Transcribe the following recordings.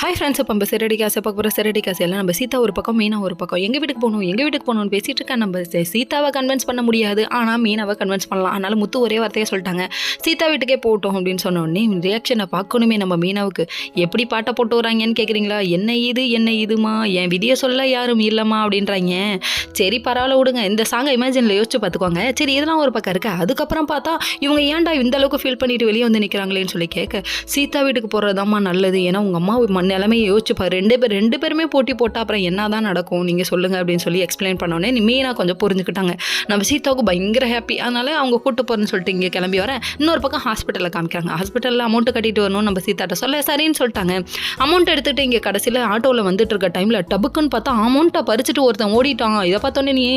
Hi friends, இப்போ நம்ம சிறடி காசை பார்க்க போகிற சிறடி காசு எல்லாம் நம்ம சீதா ஒரு பக்கம் மீனா ஒரு பக்கம் எங்கள் வீட்டுக்கு போகணும்னு பேசிகிட்டு இருக்கா. நம்ம சீதாவை கன்வின்ஸ் பண்ண முடியாது, ஆனால் மீனாவை கன்வின்ஸ் பண்ணலாம். அதனால் முத்து ஒரே வார்த்தையாக சொல்லிட்டாங்க, சீதா வீட்டுக்கே போட்டோம் அப்படின்னு சொன்னோடனே ரியாக்ஷனை பார்க்கணுமே நம்ம மீனாவுக்கு. எப்படி பாட்டை போட்டு வராங்கன்னு கேட்குறீங்களா? என்ன இதுமா, என் விதியை சொல்ல யாரும் இல்லைம்மா அப்படின்றாங்க. சரி பரவாயில்ல விடுங்க, இந்த சாங்கை இமேஜினில் யோசிச்சு பார்த்துக்கோங்க. சரி இதெல்லாம் ஒரு பக்கம் இருக்கா. அதுக்கப்புறம் பார்த்தா இவங்க ஏன்டா இந்த அளவுக்கு ஃபீல் பண்ணிட்டு வெளியே வந்து நிற்கிறாங்களேன்னு சொல்லி கேட்க, சீதா வீட்டுக்கு போகிறதாம்மா நல்லது. ஏன்னா உங்கள் அம்மா நிலைமையை யோசிச்சுப்பா, ரெண்டு பேருமே போட்டி போட்டால் அப்புறம் என்ன தான் நடக்கும் நீங்கள் சொல்லுங்கள் அப்படின்னு சொல்லி எக்ஸ்பிளைன் பண்ணோன்னே மீனா கொஞ்சம் புரிஞ்சுக்கிட்டாங்க. நம்ம சீதாவுக்கு பயங்கர ஹாப்பி. அதனால் அவங்க கூட்டு போகிறேன்னு சொல்லிட்டு இங்கே கிளம்பி வரேன். இன்னொரு பக்கம் ஹாஸ்பிட்டலில் காமிக்கிறாங்க. ஹாஸ்பிட்டலில் அமௌண்ட்டு கட்டிட்டு வரணும். நம்ம சீதாட்ட சொல்ல சரின்னு சொல்லிட்டாங்க. அமௌண்ட் எடுத்துகிட்டு இங்கே கடைசியில் ஆட்டோவில் வந்துட்டு இருக்க டைமில் டபுக்குன்னு பார்த்தா அமௌண்ட்டை பறிச்சுட்டு ஒருத்தன் ஓடிட்டான். இதை பார்த்தோன்னே நீ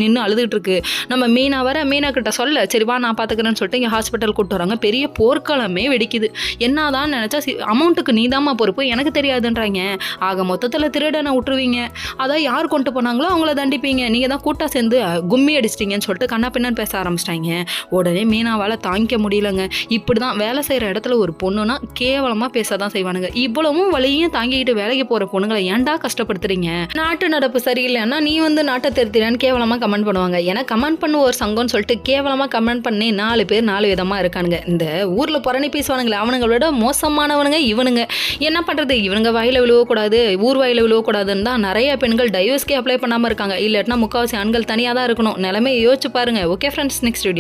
நின்று அழுதுகிட்டு இருக்கு. நம்ம மீனா கிட்ட சொல்ல சரி வா நான் பார்த்துக்கிறேன்னு சொல்லிட்டு இங்கே ஹாஸ்பிட்டல் கூப்பிட்டு வராங்க. பெரிய போர்க்களமே வெடிக்குது. என்னதான் நினச்சா அமௌண்ட்டுக்கு நீதாம்மா பொறுப்பு, எனக்கு தெரியாதுன்றாங்க. ஆக மொத்தத்தில் திருடனை விட்டுருவீங்க, அதான் யார் கொண்டு போனாங்களோ அவங்கள தண்டிப்பீங்க, நீங்கள் தான் கூட்டா சேர்ந்து கும்மி அடிச்சிட்டிங்கன்னு சொல்லிட்டு கண்ணா பின்னான்னு பேச ஆரம்பிச்சிட்டாங்க. உடனே மீனாவால் தாங்கிக்க முடியலங்க. இப்படி தான் வேலை செய்கிற இடத்துல ஒரு பொண்ணுனா கேவலமாக பேச தான் செய்வானுங்க. இவ்வளவும் வழியும் தாங்கிக்கிட்டு வேலைக்கு போகிற பொண்ணுங்களை ஏன்டா கஷ்டப்படுத்துறீங்க? நாட்டு நடப்பு சரியில்லைன்னா நீ வந்து நாட்டை திருத்தினான்னு கேவலமாக கமெண்ட் பண்ணுவாங்க. ஏன்னா கமெண்ட் பண்ண ஒரு சங்கம்னு சொல்லிட்டு கேவலமாக கமெண்ட் பண்ணி 4 பேர் 4 விதமாக இருக்கானுங்க. இந்த ஊரில் புறணி பேசுவானுங்களே அவனுங்களோட மோசமானவனுங்க இவனுங்க. என்ன பண்ணுறது, இவனுங்க வாயில் விழுவக்கூடாது, ஊர் வாயில் விழுவக்கூடாதுன்னு தான் நிறைய பெண்கள் டைவர்ஸ்க்கே அப்ளை பண்ணாமல் இருக்காங்க. இல்லாட்டினா முக்கால்வாசி ஆண்கள் தனியாக தான் இருக்கணும். நிலைமையை யோசிச்சு பாருங்க. Okay friends, next video.